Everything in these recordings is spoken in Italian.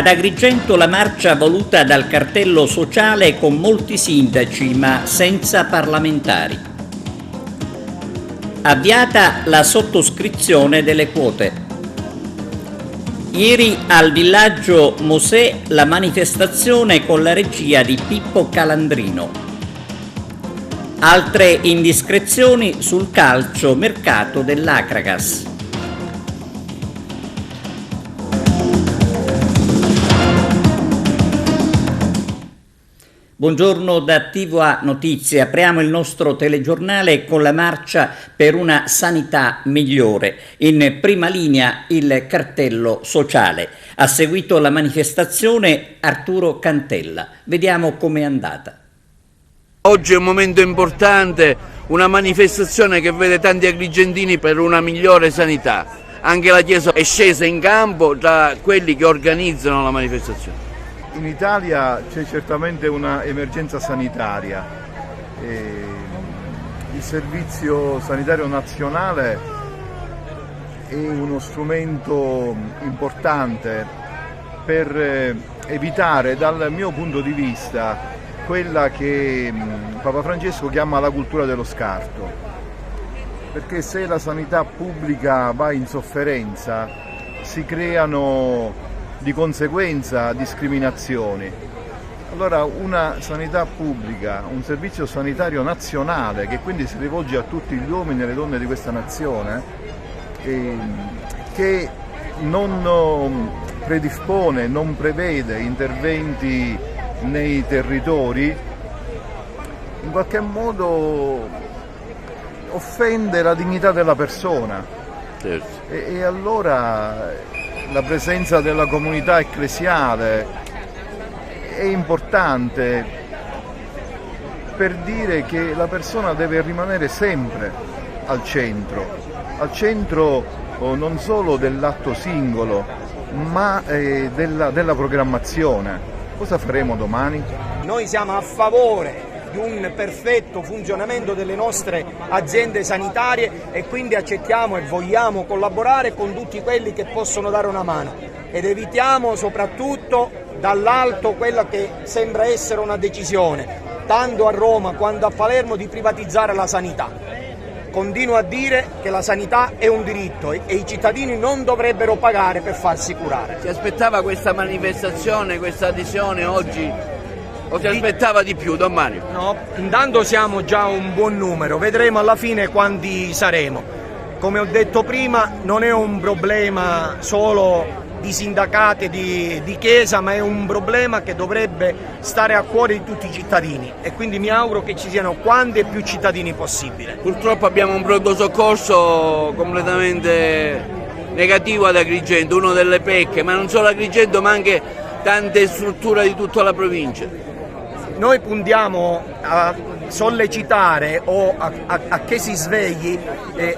Ad Agrigento la marcia voluta dal cartello sociale con molti sindaci ma senza parlamentari. Avviata la sottoscrizione delle quote. Ieri al villaggio Mosè la manifestazione con la regia di Pippo Calandrino. Altre indiscrezioni sul calcio mercato dell'Acragas. Buongiorno da TVA Notizie, apriamo il nostro telegiornale con la marcia per una sanità migliore. In prima linea il cartello sociale. Ha seguito la manifestazione Arturo Cantella. Vediamo com'è andata. Oggi è un momento importante, una manifestazione che vede tanti agrigentini per una migliore sanità. Anche la Chiesa è scesa in campo tra quelli che organizzano la manifestazione. In Italia c'è certamente una emergenza sanitaria. Il Servizio Sanitario Nazionale è uno strumento importante per evitare, dal mio punto di vista, quella che Papa Francesco chiama la cultura dello scarto. Perché se la sanità pubblica va in sofferenza, si creano di conseguenza discriminazioni. Allora una sanità pubblica, un servizio sanitario nazionale che quindi si rivolge a tutti gli uomini e le donne di questa nazione, che non predispone, non prevede interventi nei territori, in qualche modo offende la dignità della persona. Certo. E allora la presenza della comunità ecclesiale è importante per dire che la persona deve rimanere sempre al centro non solo dell'atto singolo, ma della programmazione. Cosa faremo domani? Noi siamo a favore di un perfetto funzionamento delle nostre aziende sanitarie e quindi accettiamo e vogliamo collaborare con tutti quelli che possono dare una mano ed evitiamo soprattutto dall'alto quella che sembra essere una decisione, tanto a Roma quanto a Palermo, di privatizzare la sanità. Continuo a dire che la sanità è un diritto e i cittadini non dovrebbero pagare per farsi curare. Si aspettava questa manifestazione, questa adesione oggi? O si aspettava di più, Don Mario? No, intanto siamo già un buon numero, vedremo alla fine quanti saremo. Come ho detto prima, non è un problema solo di sindacati di Chiesa, ma è un problema che dovrebbe stare a cuore di tutti i cittadini e quindi mi auguro che ci siano quanti e più cittadini possibile. Purtroppo abbiamo un pronto soccorso completamente negativo ad Agrigento, uno delle pecche, ma non solo Agrigento ma anche tante strutture di tutta la provincia. Noi puntiamo a sollecitare o a che si svegli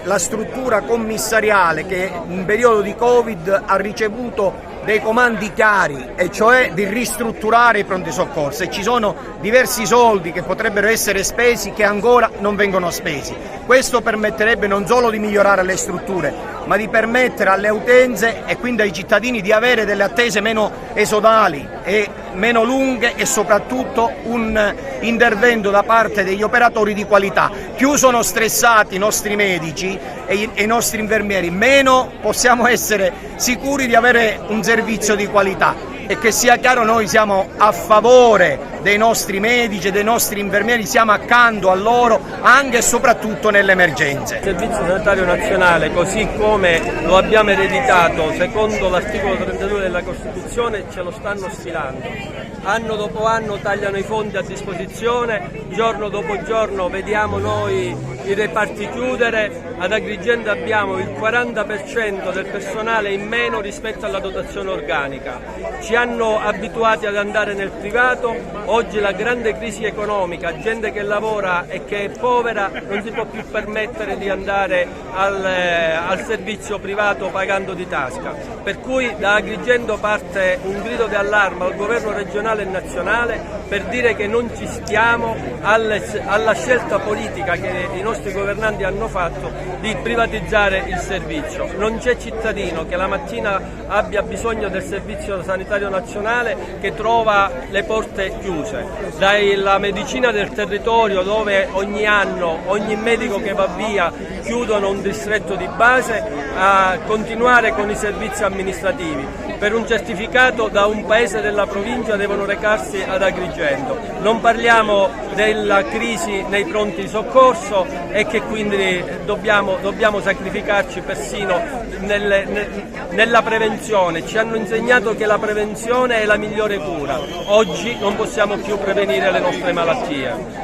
la struttura commissariale che in periodo di Covid ha ricevuto dei comandi chiari, e cioè di ristrutturare i pronti soccorso, e ci sono diversi soldi che potrebbero essere spesi che ancora non vengono spesi. Questo permetterebbe non solo di migliorare le strutture, ma di permettere alle utenze e quindi ai cittadini di avere delle attese meno esodali e meno lunghe e soprattutto un intervento da parte degli operatori di qualità. Più sono stressati i nostri medici e i nostri infermieri, meno possiamo essere sicuri di avere un servizio di qualità. E che sia chiaro, noi siamo a favore dei nostri medici e dei nostri infermieri, siamo accanto a loro anche e soprattutto nelle emergenze. Il Servizio Sanitario Nazionale, così come lo abbiamo ereditato secondo l'articolo 32 della Costituzione, ce lo stanno sfilando. Anno dopo anno tagliano i fondi a disposizione, giorno dopo giorno vediamo noi i reparti chiudere. Ad Agrigento abbiamo il 40% del personale in meno rispetto alla dotazione organica. Ci hanno abituati ad andare nel privato, oggi la grande crisi economica, gente che lavora e che è povera non si può più permettere di andare al servizio privato pagando di tasca. Per cui da Agrigento parte un grido di allarme al governo regionale e nazionale per dire che non ci stiamo alla scelta politica che i nostri governanti hanno fatto di privatizzare il servizio. Non c'è cittadino che la mattina abbia bisogno del servizio sanitario nazionale che trova le porte chiuse. Dalla medicina del territorio, dove ogni anno ogni medico che va via chiudono un distretto di base, a continuare con i servizi amministrativi. Per un certificato da un paese della provincia devono recarsi ad Agrigento. Non parliamo della crisi nei pronti soccorso e che quindi dobbiamo sacrificarci persino nella prevenzione. Ci hanno insegnato che la prevenzione è la migliore cura. Oggi non possiamo più prevenire le nostre malattie.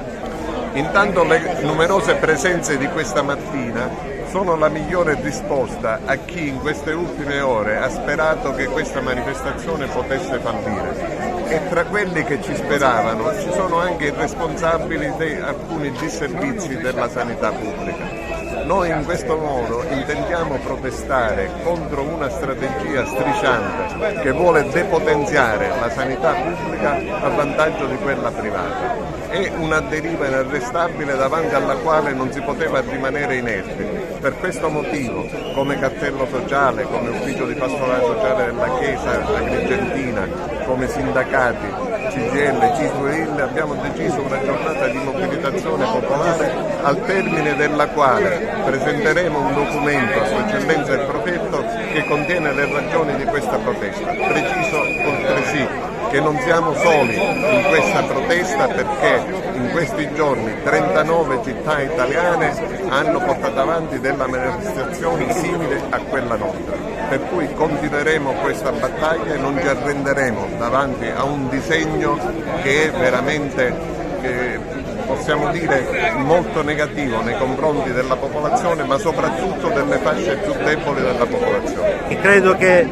Intanto le numerose presenze di questa mattina sono la migliore risposta a chi in queste ultime ore ha sperato che questa manifestazione potesse fallire. E tra quelli che ci speravano ci sono anche i responsabili di alcuni disservizi della sanità pubblica. Noi in questo modo intendiamo protestare contro una strategia strisciante che vuole depotenziare la sanità pubblica a vantaggio di quella privata. È una deriva inarrestabile davanti alla quale non si poteva rimanere inerti. Per questo motivo, come cartello sociale, come ufficio di pastorale sociale della Chiesa agrigentina, come sindacati, CGIL, CISL, abbiamo deciso una giornata di mobilitazione popolare al termine della quale presenteremo un documento a Sua Eccellenza il Prefetto che contiene le ragioni di questa protesta. Preciso altresì che non siamo soli in questa protesta, perché in questi giorni 39 città italiane hanno portato avanti delle manifestazioni simili a quella nostra. Per cui continueremo questa battaglia e non ci arrenderemo davanti a un disegno che è veramente, possiamo dire, molto negativo nei confronti della popolazione, ma soprattutto delle fasce più deboli della popolazione. Credo che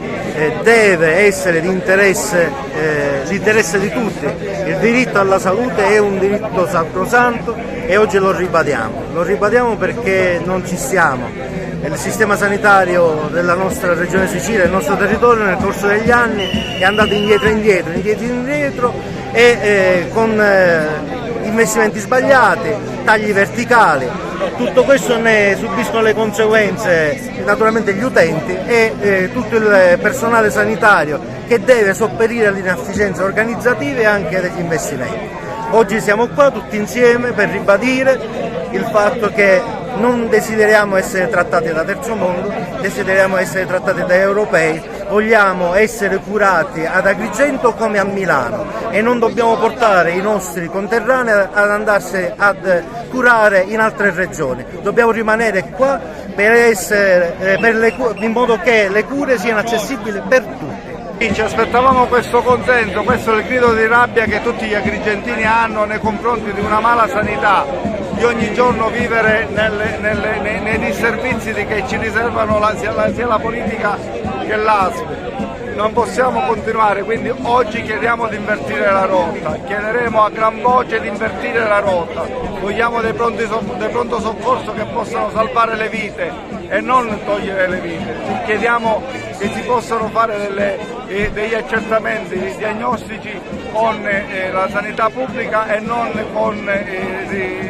deve essere l'interesse di tutti. Il diritto alla salute è un diritto sacrosanto e oggi lo ribadiamo perché non ci stiamo. Il sistema sanitario della nostra regione Sicilia, del nostro territorio, nel corso degli anni è andato indietro e con investimenti sbagliati, tagli verticali. Tutto questo ne subiscono le conseguenze naturalmente gli utenti e tutto il personale sanitario che deve sopperire alle inefficienze organizzative e anche degli investimenti. Oggi siamo qua tutti insieme per ribadire il fatto che non desideriamo essere trattati da terzo mondo, desideriamo essere trattati da europei, vogliamo essere curati ad Agrigento come a Milano e non dobbiamo portare i nostri conterranei ad andarsi ad curare in altre regioni. Dobbiamo rimanere qua in modo che le cure siano accessibili per tutti. Ci aspettavamo questo consenso, questo è il grido di rabbia che tutti gli agrigentini hanno nei confronti di una mala sanità, di ogni giorno vivere nei disservizi che ci riservano sia la politica che l'ASP. Non possiamo continuare, quindi oggi chiediamo di invertire la rotta, chiederemo a gran voce di invertire la rotta. Vogliamo dei pronto soccorso che possano salvare le vite e non togliere le vite. Chiediamo che si possano fare degli accertamenti diagnostici con la sanità pubblica e non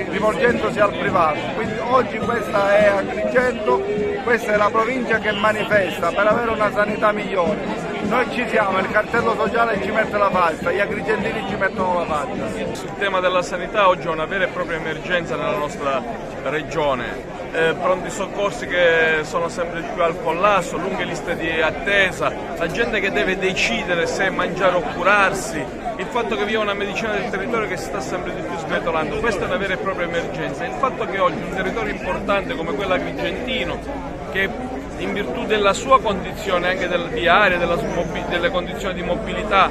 rivolgendosi al privato. Quindi oggi questa è Agrigento, questa è la provincia che manifesta per avere una sanità migliore. Noi ci siamo, il cartello sociale ci mette la faccia, gli agrigentini ci mettono la faccia. Sul tema della sanità oggi è una vera e propria emergenza nella nostra regione. Pronti soccorsi che sono sempre più al collasso, lunghe liste di attesa, la gente che deve decidere se mangiare o curarsi, il fatto che vi è una medicina del territorio che si sta sempre di più sgretolando, questa è una vera e propria emergenza. Il fatto che oggi un territorio importante come quello agrigentino, che in virtù della sua condizione anche di area, delle condizioni di mobilità,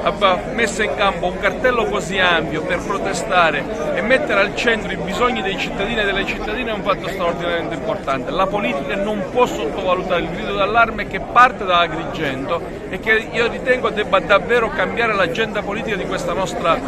ha messo in campo un cartello così ampio per protestare e mettere al centro i bisogni dei cittadini e delle cittadine è un fatto straordinariamente importante. La politica non può sottovalutare il grido d'allarme che parte da Agrigento e che io ritengo debba davvero cambiare l'agenda politica di questa nostra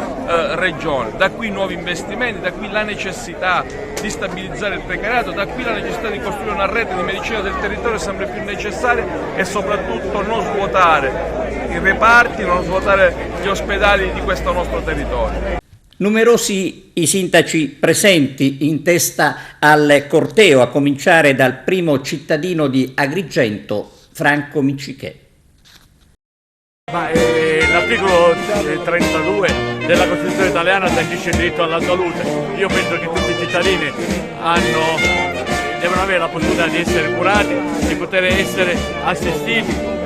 regione. Da qui nuovi investimenti, da qui la necessità di stabilizzare il precariato, da qui la necessità di costruire una rete di medicina del territorio sempre più necessaria e soprattutto non svuotare i reparti, non svuotare gli ospedali di questo nostro territorio. Numerosi i sindaci presenti in testa al corteo, a cominciare dal primo cittadino di Agrigento, Franco Miccichè. L'articolo 32 della Costituzione italiana sancisce il diritto alla salute. Io penso che tutti i cittadini devono avere la possibilità di essere curati, di poter essere assistiti.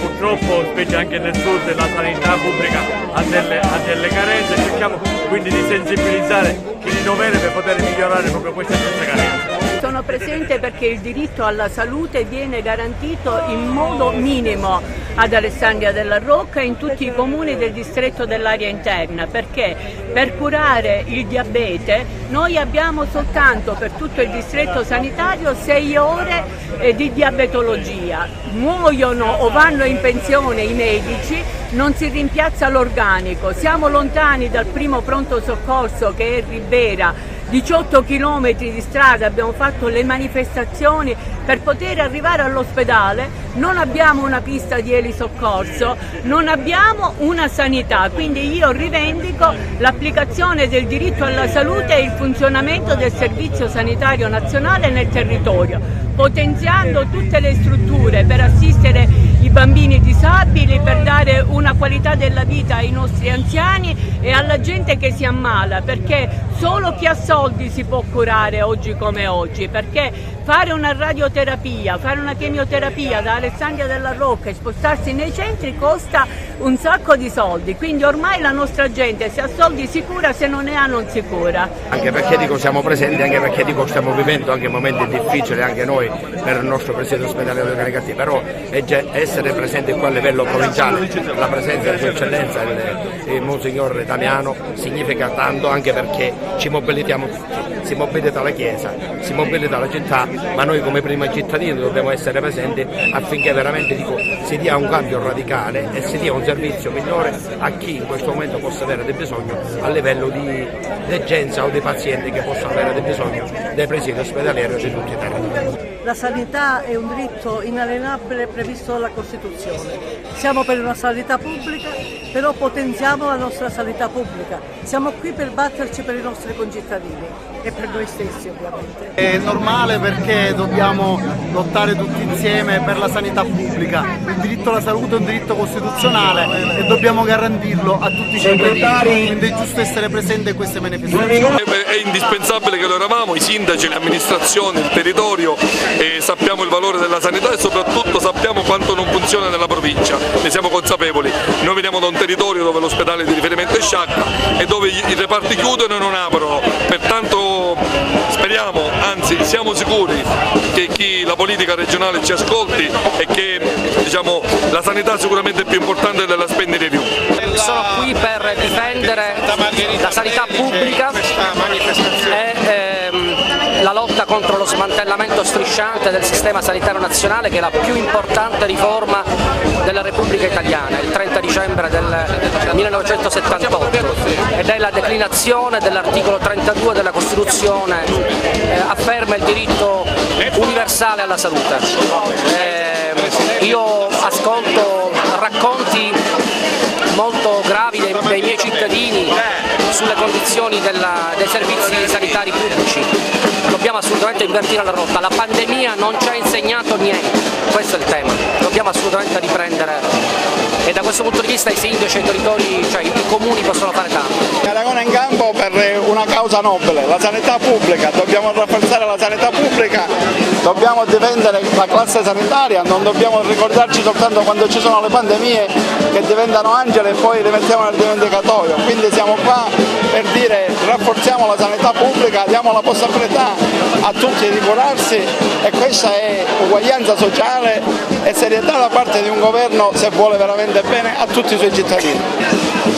Purtroppo, specie anche nel sud, la sanità pubblica ha delle carenze, cerchiamo quindi di sensibilizzare chi di dovere per poter migliorare proprio queste stesse carenze. Sono presente perché il diritto alla salute viene garantito in modo minimo ad Alessandria della Rocca e in tutti i comuni del distretto dell'area interna, perché per curare il diabete noi abbiamo soltanto per tutto il distretto sanitario 6 ore di diabetologia. Muoiono o vanno in pensione i medici, non si rimpiazza l'organico, siamo lontani dal primo pronto soccorso che è Ribera, 18 chilometri di strada, abbiamo fatto le manifestazioni per poter arrivare all'ospedale, non abbiamo una pista di elisoccorso, non abbiamo una sanità, quindi io rivendico l'applicazione del diritto alla salute e il funzionamento del Servizio Sanitario Nazionale nel territorio, potenziando tutte le strutture per assistere i bambini disabili, per dare una qualità della vita ai nostri anziani e alla gente che si ammala, perché solo chi ha soldi si può curare oggi come oggi, perché fare una radioterapia, fare una chemioterapia da Alessandria della Rocca e spostarsi nei centri costa un sacco di soldi, quindi ormai la nostra gente se ha soldi si cura, se non ne ha non si cura. Anche perché dico siamo presenti, anche perché dico stiamo vivendo anche momenti difficili anche noi per il nostro presidio ospedaliero di Caricati, però essere presenti qua a livello provinciale, la presenza di Sua Eccellenza il Monsignor Damiano significa tanto, anche perché ci mobilitiamo tutti, si mobilita la Chiesa, si mobilita la città, ma noi come prima cittadini dobbiamo essere presenti affinché veramente si dia un cambio radicale e si dia un servizio migliore a chi in questo momento possa avere del bisogno a livello di degenza o dei pazienti che possono avere del bisogno dei presidi ospedalieri di tutti i territori. La sanità è un diritto inalienabile previsto dalla Costituzione. Siamo per una sanità pubblica, però potenziamo la nostra sanità pubblica. Siamo qui per batterci per i nostri concittadini e per noi stessi ovviamente. È normale perché dobbiamo lottare tutti insieme per la sanità pubblica. Il diritto alla salute è un diritto costituzionale e dobbiamo garantirlo a tutti i cittadini, quindi è giusto essere presenti in queste manifestazioni. È indispensabile che lo eravamo, i sindaci, le amministrazioni, il territorio, e sappiamo il valore della sanità e soprattutto sappiamo quanto non funziona nella provincia, ne siamo consapevoli. Noi veniamo da un territorio dove l'ospedale di riferimento è Sciacca e dove i reparti chiudono e non aprono, pertanto speriamo, anzi siamo sicuri che la politica regionale ci ascolti e che la sanità sicuramente è più importante della spending review. Sono qui per difendere la sanità pubblica e la lotta contro lo smantellamento strisciante del sistema sanitario nazionale, che è la più importante riforma della Repubblica Italiana, il 30 dicembre del 1978, ed è la declinazione dell'articolo 32 della Costituzione, afferma il diritto universale alla salute. Io ascolto racconti molto gravi dei miei cittadini sulle condizioni dei servizi sanitari pubblici. Dobbiamo assolutamente invertire la rotta, la pandemia non ci ha insegnato niente, questo è il tema, dobbiamo assolutamente riprendere e da questo punto di vista i sindaci, i territori, cioè i comuni possono fare tanto. Aragona in campo per una causa nobile, la sanità pubblica, dobbiamo rafforzare la sanità pubblica dobbiamo difendere la classe sanitaria, non dobbiamo ricordarci soltanto quando ci sono le pandemie che diventano angeli e poi le mettiamo nel dimenticatoio. Quindi siamo qua per dire rafforziamo la sanità pubblica, diamo la possibilità a tutti di curarsi e questa è uguaglianza sociale e serietà da parte di un governo se vuole veramente bene a tutti i suoi cittadini.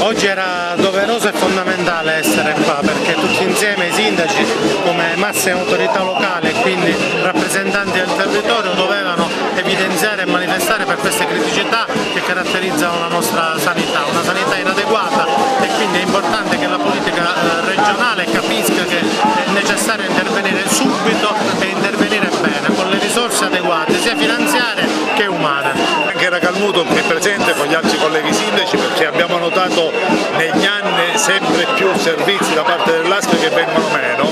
Oggi era doveroso e fondamentale essere qua perché tutti insieme i sindaci come massima autorità locale e quindi rappresentanti del territorio dovevano evidenziare e manifestare per queste criticità che caratterizzano la nostra sanità, una sanità inadeguata e quindi è importante che la politica regionale capisca che è necessario intervenire subito e intervenire bene con le risorse adeguate sia finanziarie che umane. Anche Racalmuto è presente con gli altri colleghi sindaci perché abbiamo notato negli anni sempre più servizi da parte dell'ASP che vengono meno,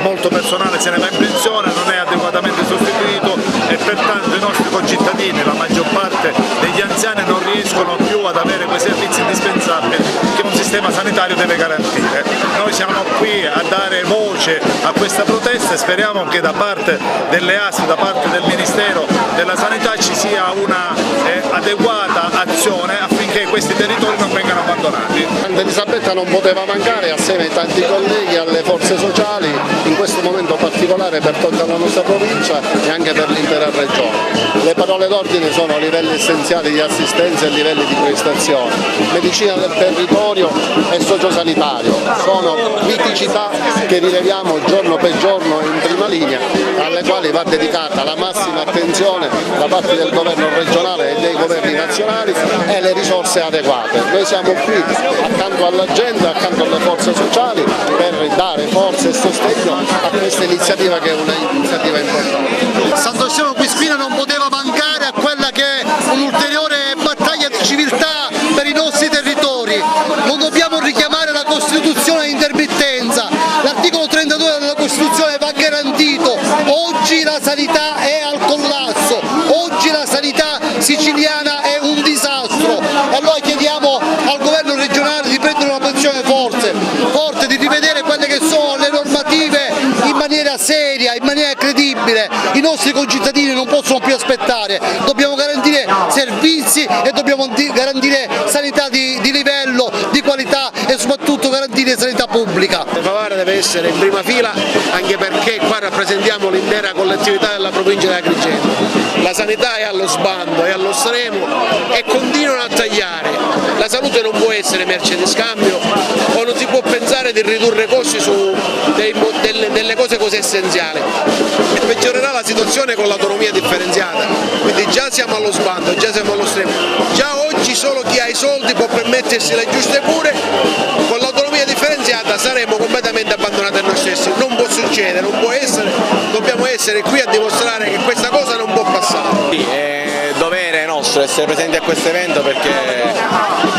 molto personale se ne va in pensione, non è adeguatamente sostituito e pertanto i nostri concittadini, la maggior parte degli anziani non riescono più ad avere quei servizi indispensabili che un sistema sanitario deve garantire. Noi siamo qui a dare voce a questa protesta e speriamo che da parte delle ASP, da parte del Ministero della Sanità ci sia una adeguata azione affinché questi territori non vengano abbandonati. Elisabetta non poteva mancare assieme ai tanti colleghi, alle forze sociali, in questo momento particolare per tutta la nostra provincia e anche per l'intera regione. Le parole d'ordine sono livelli essenziali di assistenza e livelli di prestazione, medicina del territorio e sociosanitario, sono criticità che rileviamo giorno per giorno in prima linea, alle quali va dedicata la massima attenzione da parte del governo regionale e dei governi nazionali e le risorse adeguate. Noi siamo qui accanto alla gente, accanto alle forze sociali per dare forza e sostegno a questa iniziativa che è un'iniziativa importante. Sant'Eustachio Quisquina non poteva mancare a quella che è un'ulteriore battaglia di civiltà per i nostri territori. Non dobbiamo richiamare la Costituzione in intermittenza, l'articolo 32 della Costituzione va garantito. Oggi la sanità è al collasso, oggi la sanità siciliana è un disastro e allora chiediamo al governo regionale di prendere una posizione forte, di rivedere quelle che sono le normative in maniera seria, in maniera credibile. I nostri concittadini non possono più aspettare, dobbiamo garantire servizi e dobbiamo garantire sanità di livello, di qualità e soprattutto garantire sanità pubblica. Favara deve essere in prima fila anche perché qua rappresentiamo l'intera collettività della provincia di Agrigento. La sanità è allo sbando, è allo stremo e continuano a tagliare. La salute non può essere merce di scambio o non si può pensare di ridurre costi su delle cose così essenziali. Peggiorerà la situazione con l'autonomia differenziata, quindi già siamo allo sbando, già siamo allo stremo. Già oggi solo chi ha i soldi può permettersi le giuste cure, con l'autonomia differenziata saremo completamente abbandonati a noi stessi. Non può succedere, non può essere, dobbiamo essere qui a dimostrare che questa cosa non può passare. Sì, è dovere nostro essere presenti a questo evento perché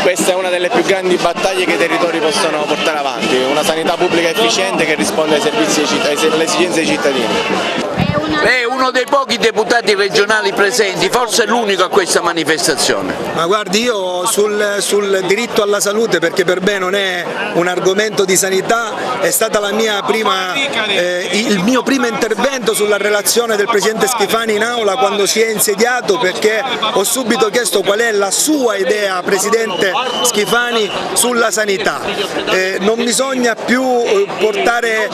questa è una delle più grandi battaglie che i territori possono portare avanti, una sanità pubblica efficiente che risponde ai servizi alle esigenze dei cittadini. Lei è uno dei pochi deputati regionali presenti, forse è l'unico a questa manifestazione. Ma guardi, io sul diritto alla salute, perché per me non è un argomento di sanità, è stata il mio primo intervento sulla relazione del Presidente Schifani in aula quando si è insediato, perché ho subito chiesto qual è la sua idea, Presidente Schifani, sulla sanità. Non bisogna più portare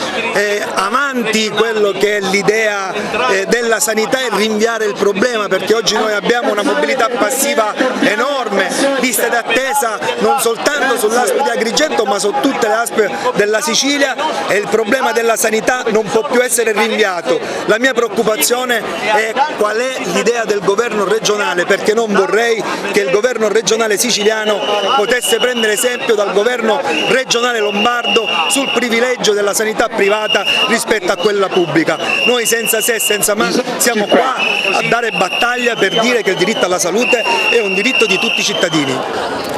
avanti quello che è l'idea della sanità e rinviare il problema, perché oggi noi abbiamo una mobilità passiva enorme, liste d'attesa non soltanto sull'ASP di Agrigento ma su tutte le ASP della Sicilia e il problema della sanità non può più essere rinviato. La mia preoccupazione è qual è l'idea del governo regionale, perché non vorrei che il governo regionale siciliano potesse prendere esempio dal governo regionale lombardo sul privilegio della sanità privata rispetto a quella pubblica. Noi senza se e senza ma siamo qua a dare battaglia per dire che il diritto alla salute è un diritto di tutti i cittadini.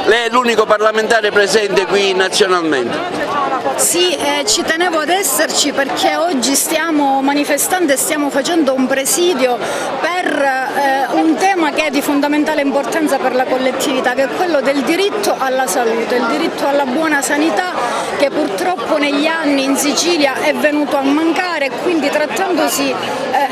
Lei è l'unico parlamentare presente qui nazionalmente. Sì, ci tenevo ad esserci perché oggi stiamo manifestando e stiamo facendo un presidio per un tema tema che è di fondamentale importanza per la collettività, che è quello del diritto alla salute, il diritto alla buona sanità, che purtroppo negli anni in Sicilia è venuto a mancare, quindi trattandosi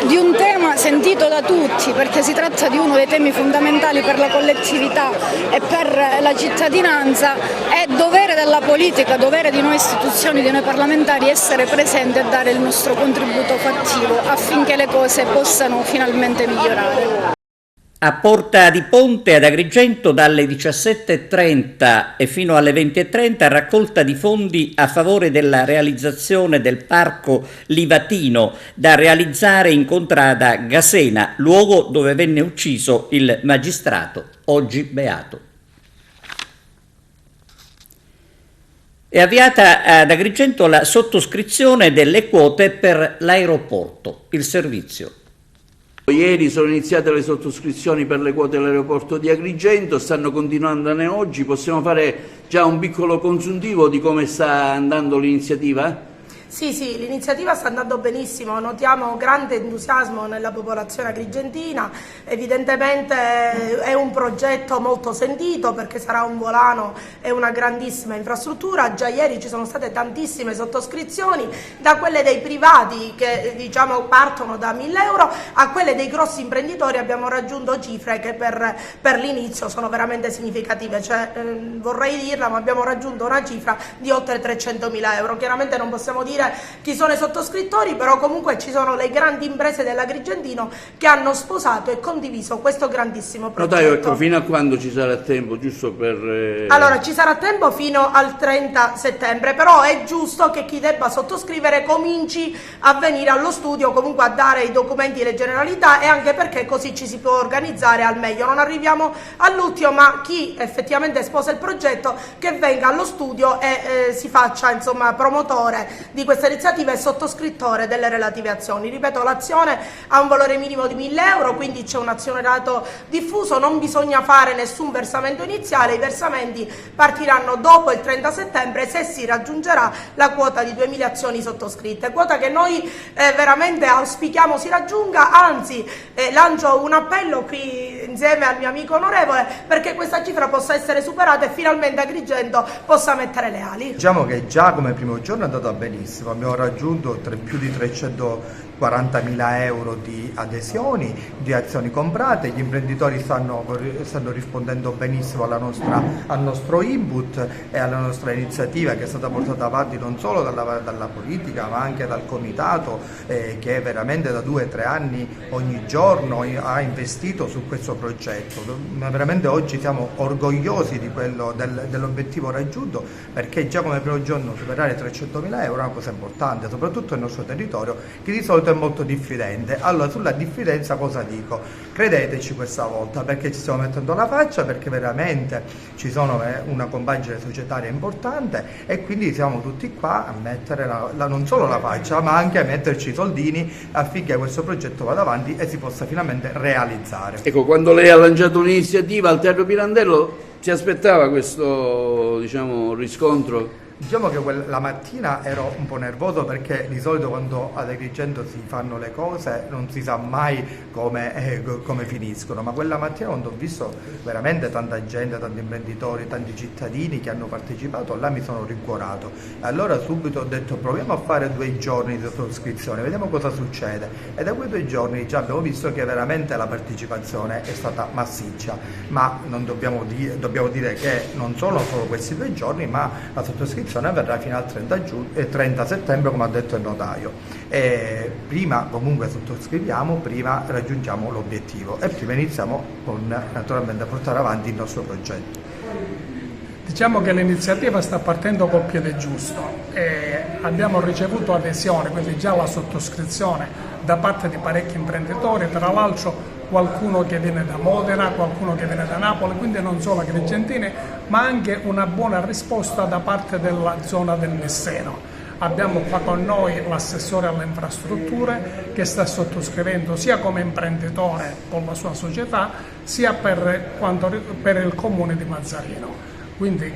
di un tema sentito da tutti, perché si tratta di uno dei temi fondamentali per la collettività e per la cittadinanza, è dovere della politica, dovere di noi istituzioni, di noi parlamentari, essere presenti e dare il nostro contributo fattivo affinché le cose possano finalmente migliorare. A Porta di Ponte ad Agrigento dalle 17:30 e fino alle 20:30 raccolta di fondi a favore della realizzazione del Parco Livatino, da realizzare in contrada Gasena, luogo dove venne ucciso il magistrato, oggi beato. È avviata ad Agrigento la sottoscrizione delle quote per l'aeroporto, il servizio. Ieri sono iniziate le sottoscrizioni per le quote dell'aeroporto di Agrigento, stanno continuando oggi. Possiamo fare già un piccolo consuntivo di come sta andando l'iniziativa? Sì, l'iniziativa sta andando benissimo, notiamo grande entusiasmo nella popolazione agrigentina, evidentemente è un progetto molto sentito perché sarà un volano e una grandissima infrastruttura. Già ieri ci sono state tantissime sottoscrizioni, da quelle dei privati che partono da 1.000 euro a quelle dei grossi imprenditori. Abbiamo raggiunto cifre che per l'inizio sono veramente significative, vorrei dirla, ma abbiamo raggiunto una cifra di oltre 300.000 euro. Chiaramente non possiamo dire chi sono i sottoscrittori, però comunque ci sono le grandi imprese dell'Agrigentino che hanno sposato e condiviso questo grandissimo progetto. Notaio, ecco, fino a quando ci sarà tempo, giusto per... Allora, ci sarà tempo fino al 30 settembre, però è giusto che chi debba sottoscrivere cominci a venire allo studio, comunque a dare i documenti e le generalità, e anche perché così ci si può organizzare al meglio. Non arriviamo all'ultimo, ma chi effettivamente sposa il progetto che venga allo studio e si faccia insomma promotore di questa iniziativa e sottoscrittore delle relative azioni. Ripeto, l'azione ha un valore minimo di 1.000 euro, quindi c'è un azionariato diffuso, non bisogna fare nessun versamento iniziale, i versamenti partiranno dopo il 30 settembre se si raggiungerà la quota di 2.000 azioni sottoscritte, quota che noi veramente auspichiamo si raggiunga, anzi lancio un appello qui insieme al mio amico onorevole perché questa cifra possa essere superata e finalmente Agrigento possa mettere le ali. Diciamo che già come primo giorno è andata benissimo, abbiamo raggiunto più di 340.000 euro di adesioni, di azioni comprate, gli imprenditori stanno rispondendo benissimo al nostro input e alla nostra iniziativa che è stata portata avanti non solo dalla politica ma anche dal comitato che veramente da 2 o 3 anni ogni giorno ha investito su questo progetto. Veramente oggi siamo orgogliosi di dell'obiettivo raggiunto, perché già come primo giorno superare 300.000 euro è una cosa importante, soprattutto nel nostro territorio che di solito è molto diffidente. Allora, sulla diffidenza cosa dico? Credeteci questa volta, perché ci stiamo mettendo la faccia, perché veramente ci sono una compagine societaria importante e quindi siamo tutti qua a mettere non solo la faccia ma anche a metterci i soldini affinché questo progetto vada avanti e si possa finalmente realizzare. Ecco, quando lei ha lanciato l'iniziativa al Teatro Pirandello si aspettava questo riscontro? Diciamo che la mattina ero un po' nervoso perché di solito quando ad Agrigento si fanno le cose non si sa mai come finiscono, ma quella mattina quando ho visto veramente tanta gente, tanti imprenditori, tanti cittadini che hanno partecipato, là mi sono rincuorato. Allora subito ho detto proviamo a fare 2 giorni di sottoscrizione, vediamo cosa succede, e da quei 2 giorni già abbiamo visto che veramente la partecipazione è stata massiccia, ma non dobbiamo dire che non sono solo questi 2 giorni, ma la sottoscrizione avverrà fino al 30 settembre come ha detto il notaio, e prima comunque sottoscriviamo, prima raggiungiamo l'obiettivo e prima iniziamo naturalmente a portare avanti il nostro progetto. Diciamo che l'iniziativa sta partendo col piede giusto e abbiamo ricevuto adesione, quindi già la sottoscrizione da parte di parecchi imprenditori, tra l'altro qualcuno che viene da Modena, qualcuno che viene da Napoli, quindi non solo agrigentini, ma anche una buona risposta da parte della zona del Messeno. Abbiamo qua con noi l'assessore alle infrastrutture che sta sottoscrivendo sia come imprenditore con la sua società, sia per il comune di Mazzarino. Quindi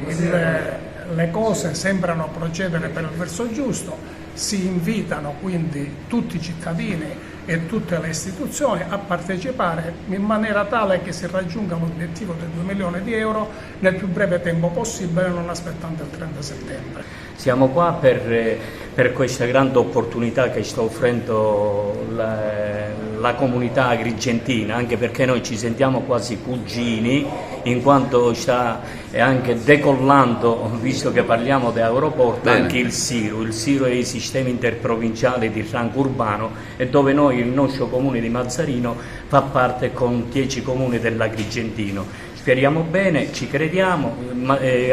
le cose sembrano procedere per il verso giusto, si invitano quindi tutti i cittadini e tutte le istituzioni a partecipare in maniera tale che si raggiunga l'obiettivo di 2 milioni di euro nel più breve tempo possibile, non aspettando il 30 settembre. Siamo qua per questa grande opportunità che sta offrendo la comunità agrigentina, anche perché noi ci sentiamo quasi cugini, in quanto sta anche decollando, visto che parliamo di aeroporto, anche il SIRU. Il SIRU è il sistema interprovinciale di rango urbano, e dove noi, il nostro comune di Mazzarino, fa parte con 10 comuni dell'Agrigentino. Speriamo bene, ci crediamo,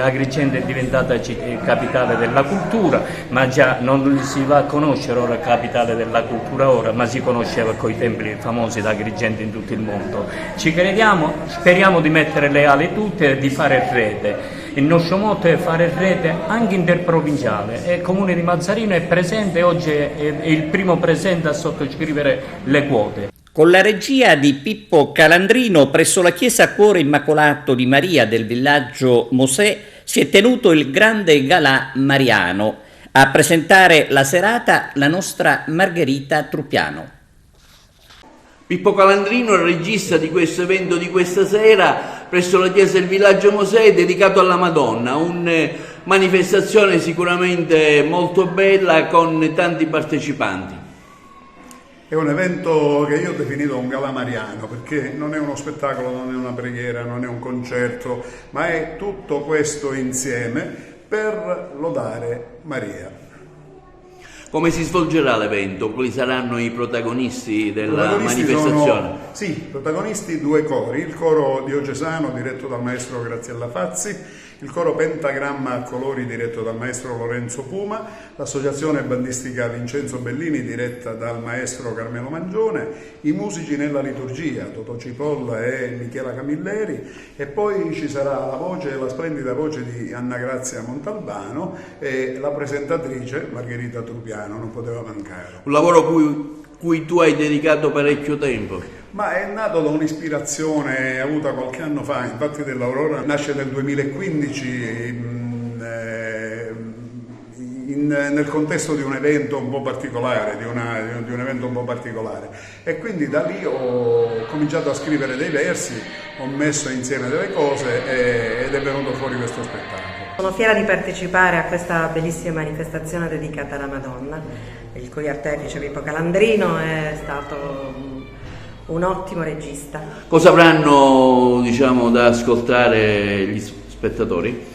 Agrigento è diventata capitale della cultura, ma già non si va a conoscere ora capitale della cultura ora, ma si conosceva con i templi famosi da Agrigento in tutto il mondo. Ci crediamo, speriamo di mettere le ali tutte e di fare rete. Il nostro motto è fare rete anche interprovinciale, e il Comune di Mazzarino è presente, oggi è il primo presente a sottoscrivere le quote. Con la regia di Pippo Calandrino, presso la chiesa Cuore Immacolato di Maria del villaggio Mosè si è tenuto il grande galà mariano. A presentare la serata la nostra Margherita Trupiano. Pippo Calandrino, il regista di questo evento di questa sera presso la chiesa del villaggio Mosè, dedicato alla Madonna, una manifestazione sicuramente molto bella con tanti partecipanti. È un evento che io ho definito un galà mariano, perché non è uno spettacolo, non è una preghiera, non è un concerto, ma è tutto questo insieme per lodare Maria. Come si svolgerà l'evento? Quali saranno i protagonisti della manifestazione? Protagonisti 2 cori, il coro diocesano diretto dal maestro Graziella Fazzi, il coro Pentagramma a colori diretto dal maestro Lorenzo Puma, l'associazione bandistica Vincenzo Bellini diretta dal maestro Carmelo Mangione, i musici nella liturgia Totò Cipolla e Michela Camilleri, e poi ci sarà la splendida voce di Anna Grazia Montalbano e la presentatrice Margherita Trupiano, non poteva mancare. Un lavoro cui tu hai dedicato parecchio tempo. Ma è nato da un'ispirazione avuta qualche anno fa, infatti dell'Aurora nasce nel 2015 nel contesto di un evento un po' particolare, di un evento un po' particolare, e quindi da lì ho cominciato a scrivere dei versi, ho messo insieme delle cose ed è venuto fuori questo spettacolo. Sono fiera di partecipare a questa bellissima manifestazione dedicata alla Madonna, il cui artefice Pippo Calandrino è stato un ottimo regista. Cosa avranno, da ascoltare gli spettatori?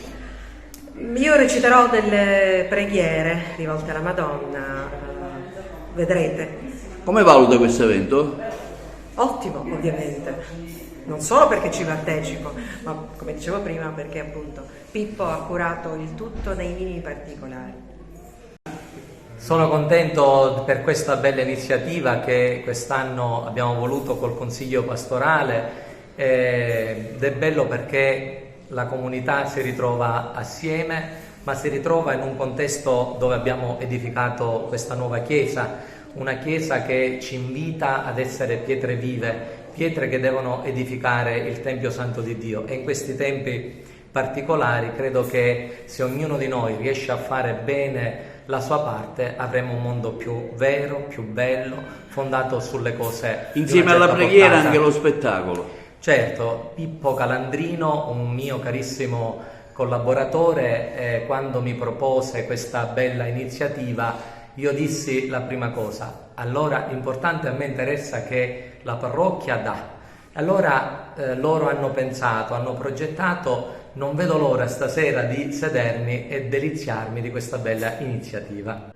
Io reciterò delle preghiere rivolte alla Madonna, vedrete. Come valuta questo evento? Ottimo, ovviamente, non solo perché ci partecipo, ma come dicevo prima perché appunto Pippo ha curato il tutto nei minimi particolari. Sono contento per questa bella iniziativa che quest'anno abbiamo voluto col Consiglio Pastorale, ed è bello perché la comunità si ritrova assieme, ma si ritrova in un contesto dove abbiamo edificato questa nuova chiesa, una chiesa che ci invita ad essere pietre vive, pietre che devono edificare il Tempio Santo di Dio, e in questi tempi particolari credo che se ognuno di noi riesce a fare bene la sua parte avremo un mondo più vero, più bello, fondato sulle cose. Insieme alla preghiera anche lo spettacolo. Certo, Pippo Calandrino, un mio carissimo collaboratore, quando mi propose questa bella iniziativa io dissi la prima cosa: allora l'importante a me interessa che la parrocchia dà. Allora loro hanno pensato, hanno progettato, non vedo l'ora stasera di sedermi e deliziarmi di questa bella iniziativa.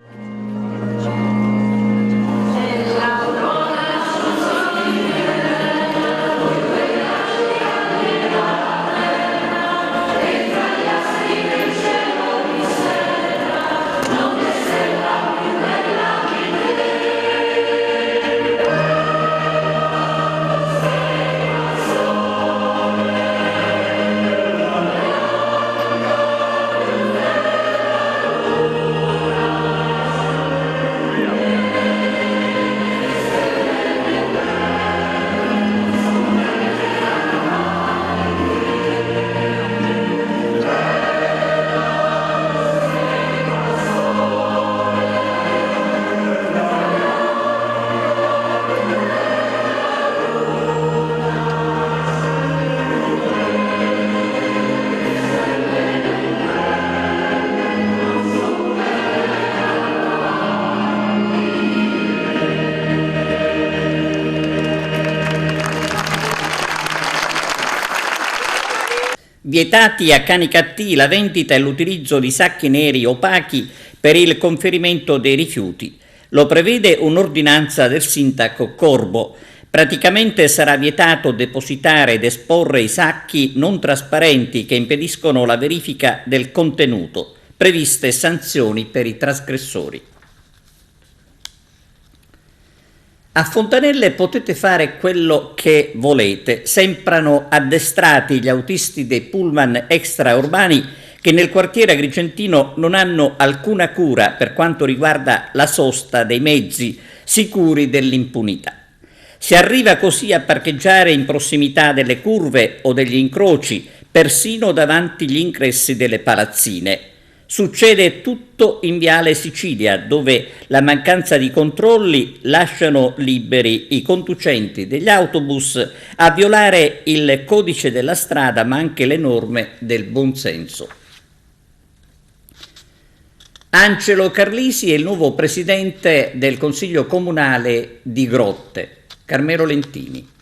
Vietati a Canicattì la vendita e l'utilizzo di sacchi neri opachi per il conferimento dei rifiuti. Lo prevede un'ordinanza del sindaco Corbo. Praticamente sarà vietato depositare ed esporre i sacchi non trasparenti che impediscono la verifica del contenuto. Previste sanzioni per i trasgressori. A Fontanelle potete fare quello che volete. Sembrano addestrati gli autisti dei pullman extraurbani che nel quartiere agrigentino non hanno alcuna cura per quanto riguarda la sosta dei mezzi, sicuri dell'impunità. Si arriva così a parcheggiare in prossimità delle curve o degli incroci, persino davanti gli ingressi delle palazzine. Succede tutto in Viale Sicilia, dove la mancanza di controlli lasciano liberi i conducenti degli autobus a violare il codice della strada, ma anche le norme del buonsenso. Angelo Carlisi è il nuovo presidente del Consiglio Comunale di Grotte. Carmelo Lentini.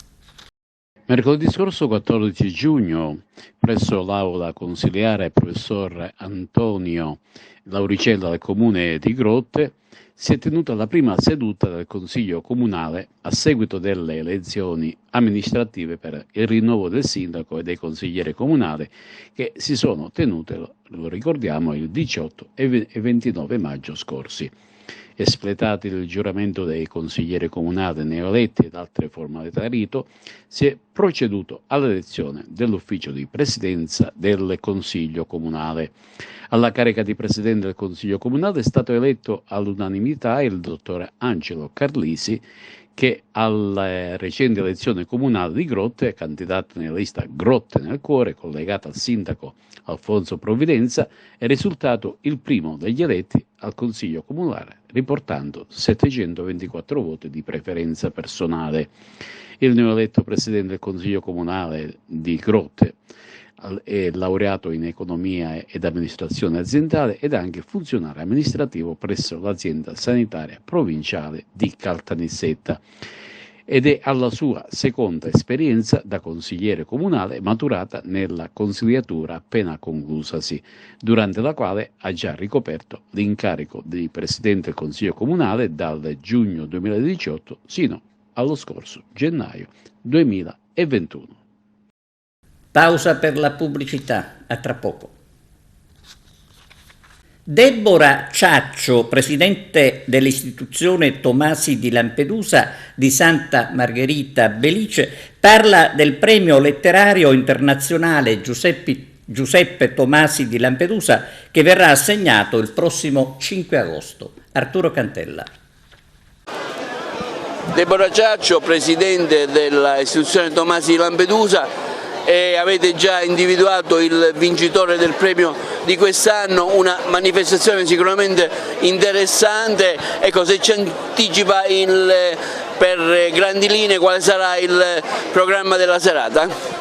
Mercoledì scorso 14 giugno, presso l'aula consiliare professor Antonio Lauricella del Comune di Grotte, si è tenuta la prima seduta del Consiglio Comunale a seguito delle elezioni amministrative per il rinnovo del sindaco e dei consiglieri comunali che si sono tenute, lo ricordiamo, il 18 e 29 maggio scorsi. Espletati il giuramento dei consiglieri comunali neoeletti ed altre formalità di rito, si è proceduto all'elezione dell'ufficio di presidenza del Consiglio Comunale. Alla carica di presidente del Consiglio Comunale è stato eletto all'unanimità il dottor Angelo Carlisi, che alla recente elezione comunale di Grotte è candidato nella lista Grotte nel Cuore, collegata al sindaco Alfonso Provvidenza, è risultato il primo degli eletti al Consiglio Comunale, riportando 724 voti di preferenza personale. Il neoeletto presidente del Consiglio Comunale di Grotte è laureato in economia ed amministrazione aziendale ed anche funzionario amministrativo presso l'azienda sanitaria provinciale di Caltanissetta ed è alla sua seconda esperienza da consigliere comunale maturata nella consigliatura appena conclusasi, durante la quale ha già ricoperto l'incarico di presidente del Consiglio Comunale dal giugno 2018 sino allo scorso gennaio 2021. Pausa per la pubblicità, a tra poco. Deborah Ciaccio, presidente dell'istituzione Tomasi di Lampedusa di Santa Margherita Belice, parla del premio letterario internazionale Giuseppe Tomasi di Lampedusa che verrà assegnato il prossimo 5 agosto. Arturo Cantella. Deborah Ciaccio, presidente dell'istituzione Tomasi di Lampedusa, e avete già individuato il vincitore del premio di quest'anno, una manifestazione sicuramente interessante. Ecco, se ci anticipa per grandi linee quale sarà il programma della serata?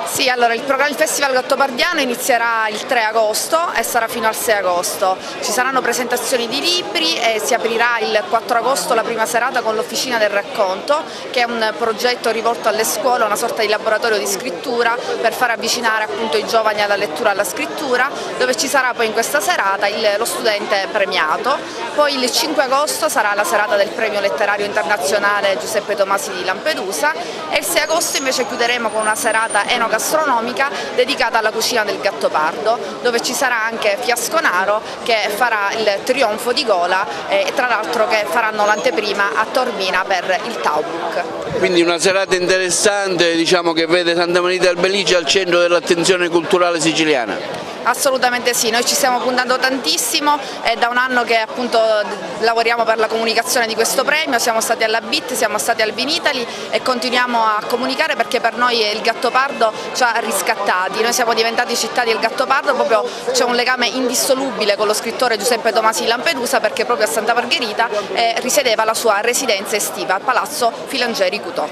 Sì, allora il Festival Gattopardiano inizierà il 3 agosto e sarà fino al 6 agosto. Ci saranno presentazioni di libri e si aprirà il 4 agosto la prima serata con l'Officina del Racconto, che è un progetto rivolto alle scuole, una sorta di laboratorio di scrittura per far avvicinare appunto i giovani alla lettura e alla scrittura, dove ci sarà poi in questa serata lo studente premiato. Poi il 5 agosto sarà la serata del premio letterario internazionale Giuseppe Tomasi di Lampedusa e il 6 agosto invece chiuderemo con una serata enogastronomica dedicata alla cucina del Gattopardo, dove ci sarà anche Fiasconaro che farà il trionfo di gola e tra l'altro che faranno l'anteprima a Taormina per il Taubook. Quindi una serata interessante, diciamo, che vede Santa Margherita del Belice al centro dell'attenzione culturale siciliana. Assolutamente sì, noi ci stiamo puntando tantissimo, è da un anno che appunto lavoriamo per la comunicazione di questo premio, siamo stati alla BIT, siamo stati al Vinitali e continuiamo a comunicare perché per noi il Gattopardo ci ha riscattati, noi siamo diventati città del Gattopardo, proprio c'è un legame indissolubile con lo scrittore Giuseppe Tomasi di Lampedusa perché proprio a Santa Margherita risiedeva la sua residenza estiva al Palazzo Filangeri Cutò.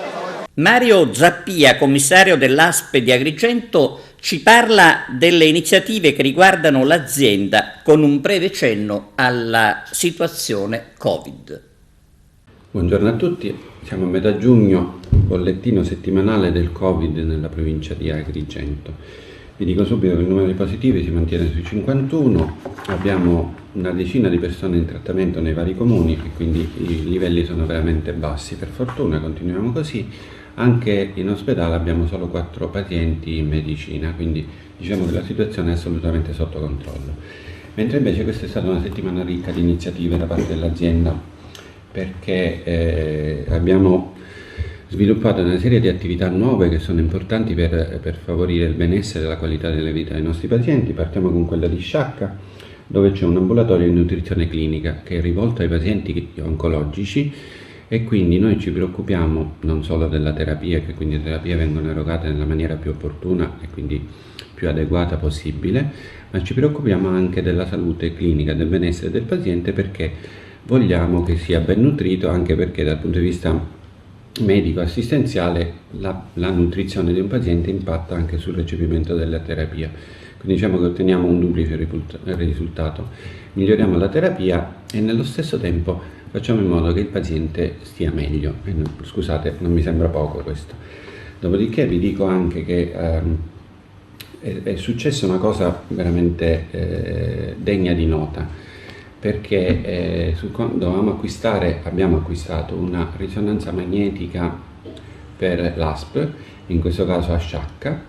Mario Zappia, commissario dell'ASP di Agrigento, ci parla delle iniziative che riguardano l'azienda con un breve cenno alla situazione Covid. Buongiorno a tutti, siamo a metà giugno, bollettino settimanale del Covid nella provincia di Agrigento. Vi dico subito che il numero di positivi si mantiene sui 51, abbiamo una decina di persone in trattamento nei vari comuni e quindi i livelli sono veramente bassi, per fortuna continuiamo così. Anche in ospedale abbiamo solo 4 pazienti in medicina, quindi diciamo che la situazione è assolutamente sotto controllo. Mentre invece questa è stata una settimana ricca di iniziative da parte dell'azienda, perché abbiamo sviluppato una serie di attività nuove che sono importanti per favorire il benessere e la qualità della vita dei nostri pazienti. Partiamo con quella di Sciacca, dove c'è un ambulatorio di nutrizione clinica che è rivolto ai pazienti oncologici, e quindi noi ci preoccupiamo non solo della terapia, che quindi le terapie vengono erogate nella maniera più opportuna e quindi più adeguata possibile, ma ci preoccupiamo anche della salute clinica, del benessere del paziente, perché vogliamo che sia ben nutrito, anche perché dal punto di vista medico assistenziale la nutrizione di un paziente impatta anche sul recepimento della terapia. Quindi diciamo che otteniamo un duplice risultato: miglioriamo la terapia e nello stesso tempo facciamo in modo che il paziente stia meglio. Scusate, non mi sembra poco questo. Dopodiché vi dico anche che è successa una cosa veramente degna di nota, perché abbiamo acquistato una risonanza magnetica per l'ASP, in questo caso a Sciacca,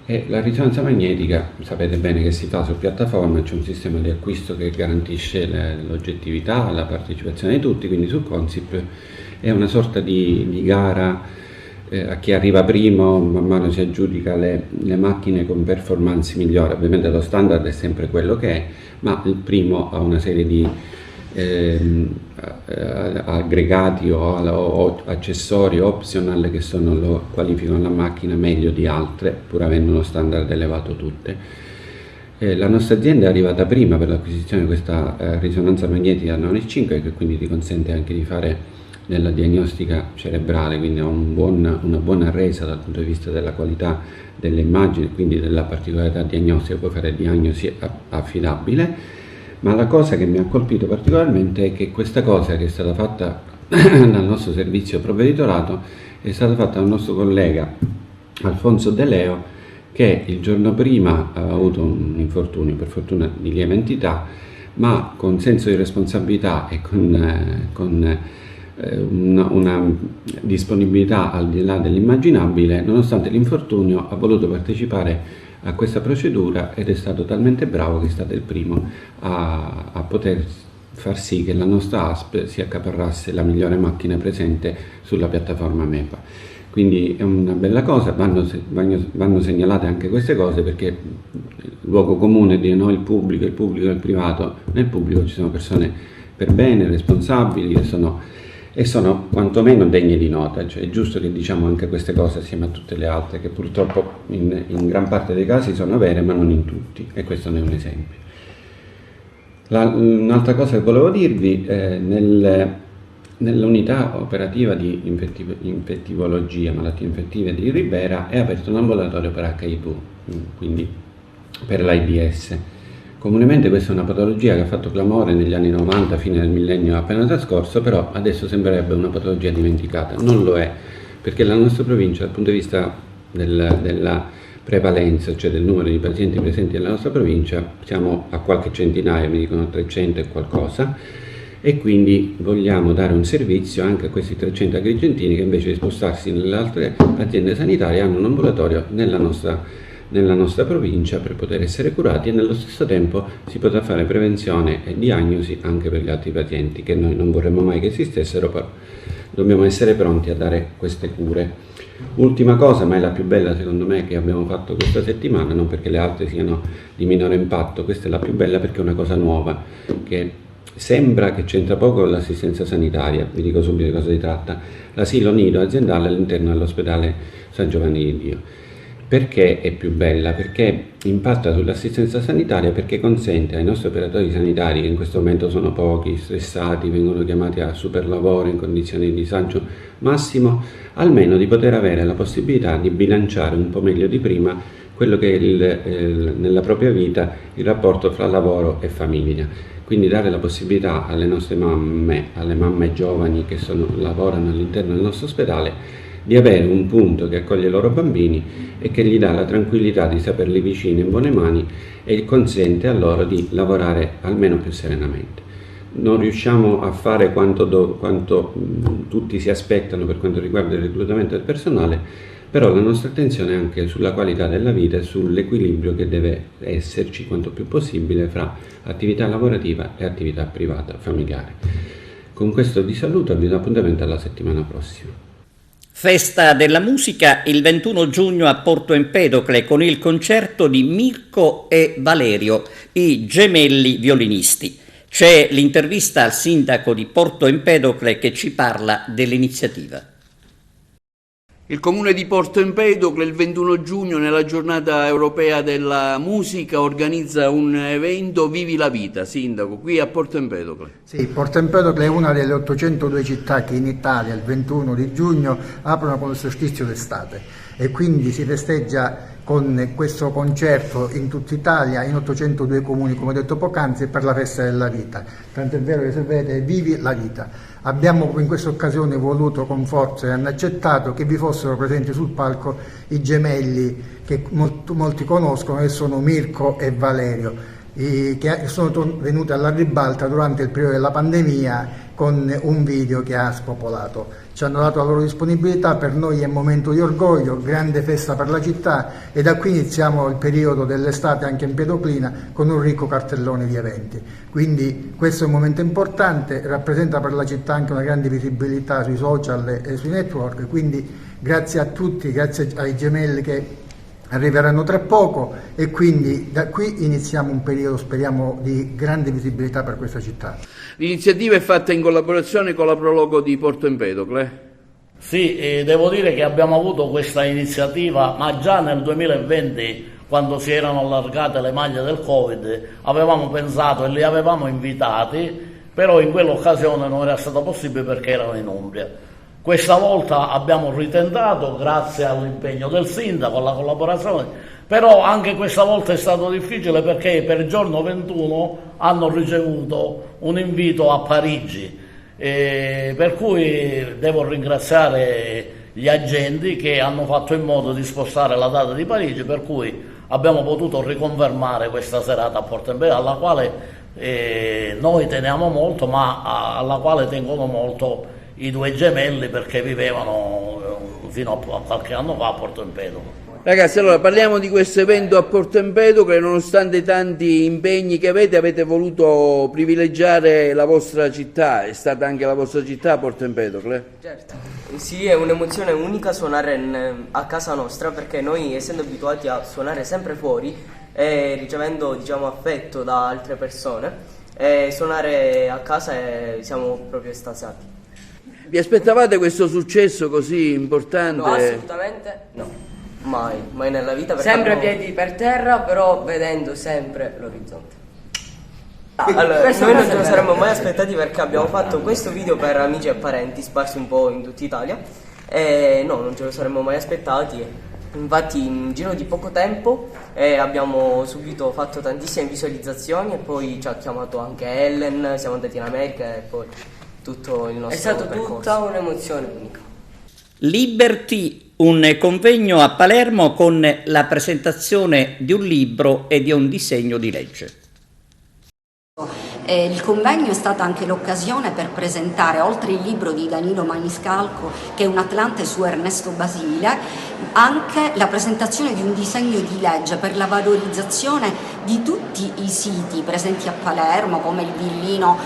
e la risonanza magnetica sapete bene che si fa su piattaforma, c'è un sistema di acquisto che garantisce l'oggettività, la partecipazione di tutti, quindi su Consip è una sorta di gara a chi arriva primo, man mano si aggiudica le macchine con performance migliori. Ovviamente lo standard è sempre quello che è, ma il primo ha una serie di aggregati o accessori optional che lo qualificano la macchina meglio di altre, pur avendo uno standard elevato tutte. La nostra azienda è arrivata prima per l'acquisizione di questa risonanza magnetica 9.5, che quindi ti consente anche di fare nella diagnostica cerebrale, quindi ha una buona resa dal punto di vista della qualità delle immagini, quindi della particolarità diagnostica, può fare diagnosi affidabile. Ma la cosa che mi ha colpito particolarmente è che questa cosa, che è stata fatta dal nostro servizio provveditorato, è stata fatta dal nostro collega Alfonso De Leo, che il giorno prima ha avuto un infortunio, per fortuna di lieve entità, ma con senso di responsabilità e con una disponibilità al di là dell'immaginabile, nonostante l'infortunio ha voluto partecipare a questa procedura ed è stato talmente bravo che è stato il primo a poter far sì che la nostra ASP si accaparrasse la migliore macchina presente sulla piattaforma MEPA. Quindi è una bella cosa, vanno segnalate anche queste cose, perché il luogo comune è dire no, il pubblico e il privato. Nel pubblico ci sono persone per bene, responsabili, e sono quantomeno degne di nota, cioè è giusto che diciamo anche queste cose assieme a tutte le altre, che purtroppo in gran parte dei casi sono vere, ma non in tutti, e questo ne è un esempio. Un'altra cosa che volevo dirvi, nell'unità operativa di infettivologia, malattie infettive di Ribera, è aperto un ambulatorio per HIV, quindi per l'AIDS. Comunemente questa è una patologia che ha fatto clamore negli anni 90, fine del millennio appena trascorso, però adesso sembrerebbe una patologia dimenticata. Non lo è, perché la nostra provincia, dal punto di vista della prevalenza, cioè del numero di pazienti presenti nella nostra provincia, siamo a qualche centinaio, mi dicono 300 e qualcosa, e quindi vogliamo dare un servizio anche a questi 300 agrigentini che invece di spostarsi nelle altre aziende sanitarie hanno un ambulatorio nella nostra provincia per poter essere curati, e nello stesso tempo si potrà fare prevenzione e diagnosi anche per gli altri pazienti, che noi non vorremmo mai che esistessero, però dobbiamo essere pronti a dare queste cure. Ultima cosa, ma è la più bella secondo me che abbiamo fatto questa settimana, non perché le altre siano di minore impatto, questa è la più bella perché è una cosa nuova, che sembra che c'entra poco con l'assistenza sanitaria. Vi dico subito di cosa si tratta: l'asilo nido aziendale all'interno dell'ospedale San Giovanni di Dio. Perché è più bella? Perché impatta sull'assistenza sanitaria, perché consente ai nostri operatori sanitari, che in questo momento sono pochi, stressati, vengono chiamati a super lavoro in condizioni di disagio massimo, almeno di poter avere la possibilità di bilanciare un po' meglio di prima quello che è nella propria vita il rapporto fra lavoro e famiglia. Quindi dare la possibilità alle nostre mamme, alle mamme giovani che lavorano all'interno del nostro ospedale, di avere un punto che accoglie i loro bambini e che gli dà la tranquillità di saperli vicini in buone mani e consente a loro di lavorare almeno più serenamente. Non riusciamo a fare quanto tutti si aspettano per quanto riguarda il reclutamento del personale, però la nostra attenzione è anche sulla qualità della vita e sull'equilibrio che deve esserci quanto più possibile fra attività lavorativa e attività privata, familiare. Con questo vi saluto, vi do appuntamento alla settimana prossima. Festa della musica il 21 giugno a Porto Empedocle con il concerto di Mirko e Valerio, i gemelli violinisti. C'è l'intervista al sindaco di Porto Empedocle che ci parla dell'iniziativa. Il Comune di Porto Empedocle il 21 giugno, nella giornata europea della musica, organizza un evento Vivi la Vita, Sindaco, qui a Porto Empedocle. Sì, Porto Empedocle è una delle 802 città che in Italia il 21 di giugno aprono con il solstizio d'estate e quindi si festeggia con questo concerto in tutta Italia, in 802 comuni, come detto poc'anzi, per la festa della vita. Tant'è vero che se vedete, vivi la vita. Abbiamo in questa occasione voluto con forza e hanno accettato che vi fossero presenti sul palco i gemelli che molti conoscono, e sono Mirko e Valerio, che sono venuti alla ribalta durante il periodo della pandemia con un video che ha spopolato. Ci hanno dato la loro disponibilità, per noi è un momento di orgoglio, grande festa per la città, e da qui iniziamo il periodo dell'estate anche in Pedoclina con un ricco cartellone di eventi. Quindi questo è un momento importante, rappresenta per la città anche una grande visibilità sui social e sui network, quindi grazie a tutti, grazie ai gemelli che arriveranno tra poco, e quindi da qui iniziamo un periodo, speriamo, di grande visibilità per questa città. L'iniziativa è fatta in collaborazione con la Prologo di Porto Empedocle. Sì, devo dire che abbiamo avuto questa iniziativa, ma già nel 2020, quando si erano allargate le maglie del Covid, avevamo pensato e li avevamo invitati, però in quell'occasione non era stato possibile perché erano in Umbria. Questa volta abbiamo ritentato, grazie all'impegno del sindaco, alla collaborazione, però anche questa volta è stato difficile perché per il giorno 21 hanno ricevuto un invito a Parigi, per cui devo ringraziare gli agenti che hanno fatto in modo di spostare la data di Parigi, per cui abbiamo potuto riconfermare questa serata a Porto Empedocle, alla quale noi teniamo molto, ma alla quale tengono molto i due gemelli, perché vivevano fino a qualche anno fa a Porto Empedocle. Ragazzi, allora parliamo di questo evento a Porto Empedocle. Nonostante tanti impegni che avete voluto privilegiare la vostra città. È stata anche la vostra città Porto Empedocle? Certo, sì, è un'emozione unica suonare a casa nostra, perché noi, essendo abituati a suonare sempre fuori e ricevendo, diciamo, affetto da altre persone, suonare a casa siamo proprio estasiati. Vi aspettavate questo successo così importante? No, assolutamente no, mai nella vita. Sempre piedi per terra, però vedendo sempre l'orizzonte. Allora, noi non ce lo saremmo mai aspettati, perché abbiamo fatto questo video per amici e parenti sparsi un po' in tutta Italia, e no, non ce lo saremmo mai aspettati. Infatti in un giro di poco tempo abbiamo subito fatto tantissime visualizzazioni, e poi ci ha chiamato anche Ellen, siamo andati in America e poi tutto il nostro percorso. È stata tutta un'emozione unica. Liberty, un convegno a Palermo con la presentazione di un libro e di un disegno di legge. Il convegno è stata anche l'occasione per presentare, oltre il libro di Danilo Maniscalco, che è Un Atlante su Ernesto Basile, anche la presentazione di un disegno di legge per la valorizzazione di tutti i siti presenti a Palermo, come il Villino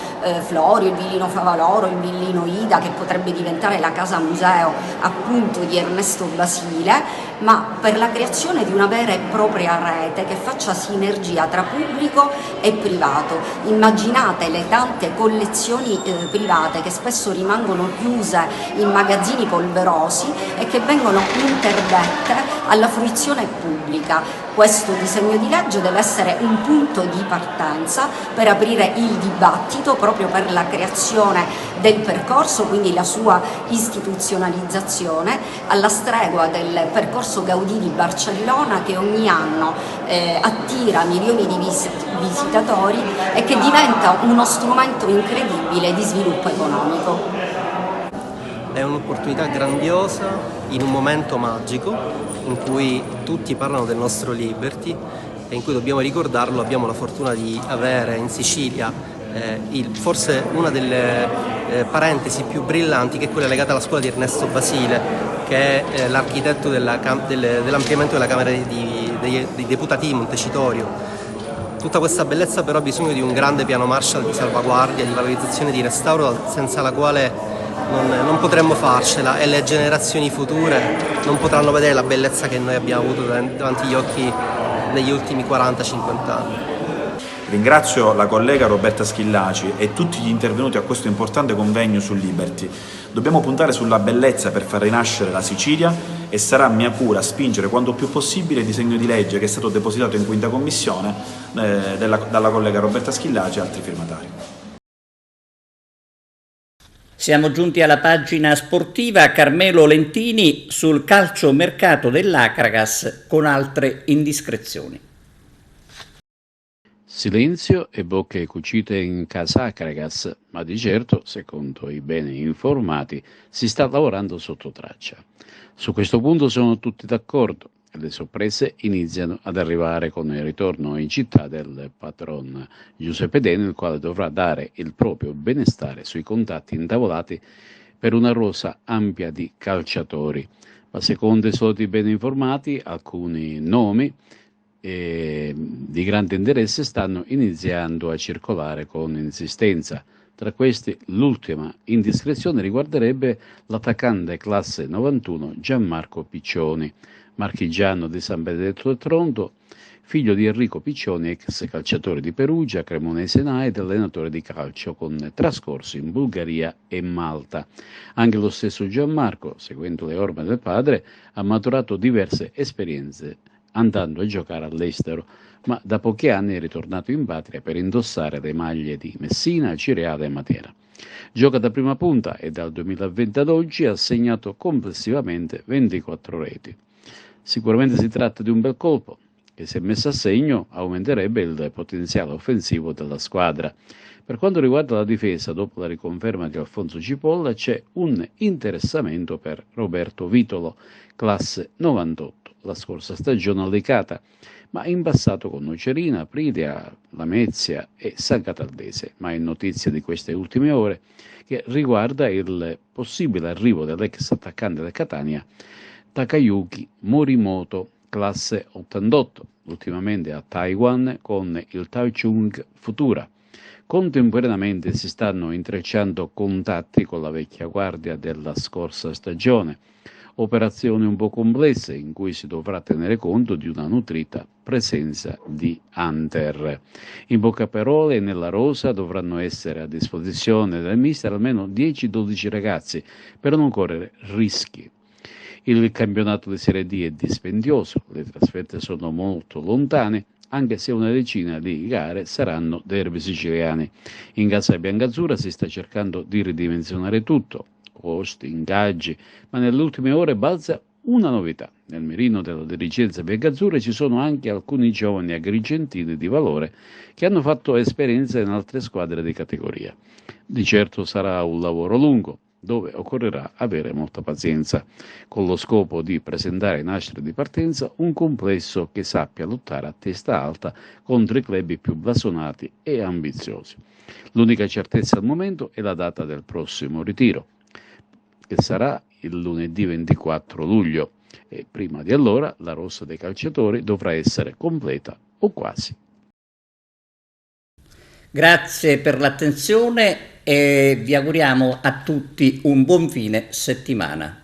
Florio, il Villino Favaloro, il Villino Ida, che potrebbe diventare la casa museo appunto di Ernesto Basile, ma per la creazione di una vera e propria rete che faccia sinergia tra pubblico e privato. Immaginate le tante collezioni private che spesso rimangono chiuse in magazzini polverosi e che vengono interdette alla fruizione pubblica. Questo disegno di legge deve essere un punto di partenza per aprire il dibattito proprio per la creazione del percorso, quindi la sua istituzionalizzazione, alla stregua del percorso Gaudì di Barcellona, che ogni anno attira milioni di visitatori e che diventa uno strumento incredibile di sviluppo economico. È un'opportunità grandiosa in un momento magico in cui tutti parlano del nostro Liberty e in cui dobbiamo ricordarlo. Abbiamo la fortuna di avere in Sicilia forse una delle parentesi più brillanti, che è quella legata alla scuola di Ernesto Basile, che è l'architetto dell'ampliamento della Camera dei Deputati di Montecitorio. Tutta questa bellezza però ha bisogno di un grande piano Marshall di salvaguardia, di valorizzazione, di restauro, senza la quale non potremmo farcela, e le generazioni future non potranno vedere la bellezza che noi abbiamo avuto davanti agli occhi negli ultimi 40-50 anni. Ringrazio la collega Roberta Schillaci e tutti gli intervenuti a questo importante convegno su Liberty. Dobbiamo puntare sulla bellezza per far rinascere la Sicilia e sarà mia cura spingere quanto più possibile il disegno di legge che è stato depositato in 5ª Commissione dalla collega Roberta Schillaci e altri firmatari. Siamo giunti alla pagina sportiva. Carmelo Lentini sul calciomercato dell'Acragas con altre indiscrezioni. Silenzio e bocche cucite in casa Acragas, ma di certo, secondo i bene informati, si sta lavorando sotto traccia. Su questo punto sono tutti d'accordo e le sorprese iniziano ad arrivare con il ritorno in città del patron Giuseppe Deni, il quale dovrà dare il proprio benestare sui contatti intavolati per una rosa ampia di calciatori. Ma secondo i soliti bene informati, alcuni nomi di grande interesse stanno iniziando a circolare con insistenza. Tra questi l'ultima indiscrezione riguarderebbe l'attaccante classe 91 Gianmarco Piccioni, marchigiano di San Benedetto del Tronto, figlio di Enrico Piccioni, ex calciatore di Perugia, Cremonese NA ed allenatore di calcio con trascorsi in Bulgaria e Malta. Anche lo stesso Gianmarco, seguendo le orme del padre, ha maturato diverse esperienze andando a giocare all'estero, ma da pochi anni è ritornato in patria per indossare le maglie di Messina, Cireale e Matera. Gioca da prima punta e dal 2020 ad oggi ha segnato complessivamente 24 reti. Sicuramente si tratta di un bel colpo che, se messo a segno, aumenterebbe il potenziale offensivo della squadra. Per quanto riguarda la difesa, dopo la riconferma di Alfonso Cipolla, c'è un interessamento per Roberto Vitolo, classe 98. La scorsa stagione allicata, ma in passato con Nocerina, Aprilia, Lamezia e San Cataldese. Ma è notizia di queste ultime ore che riguarda il possibile arrivo dell'ex attaccante del Catania, Takayuki Morimoto, classe 88, ultimamente a Taiwan con il Taichung Futura. Contemporaneamente si stanno intrecciando contatti con la vecchia guardia della scorsa stagione. Operazioni un po' complesse in cui si dovrà tenere conto di una nutrita presenza di Hunter. In poche parole, nella rosa dovranno essere a disposizione del mister almeno 10-12 ragazzi per non correre rischi. Il campionato di Serie D è dispendioso, le trasferte sono molto lontane, anche se una decina di gare saranno derby siciliani. In casa biancazzurra si sta cercando di ridimensionare tutto, costi, ingaggi, ma nelle ultime ore balza una novità. Nel mirino della dirigenza biancazzurra ci sono anche alcuni giovani agrigentini di valore che hanno fatto esperienza in altre squadre di categoria. Di certo sarà un lavoro lungo, dove occorrerà avere molta pazienza, con lo scopo di presentare in ascella di partenza un complesso che sappia lottare a testa alta contro i club più blasonati e ambiziosi. L'unica certezza al momento è la data del prossimo ritiro, che sarà il lunedì 24 luglio, e prima di allora la rosa dei calciatori dovrà essere completa o quasi. Grazie per l'attenzione e vi auguriamo a tutti un buon fine settimana.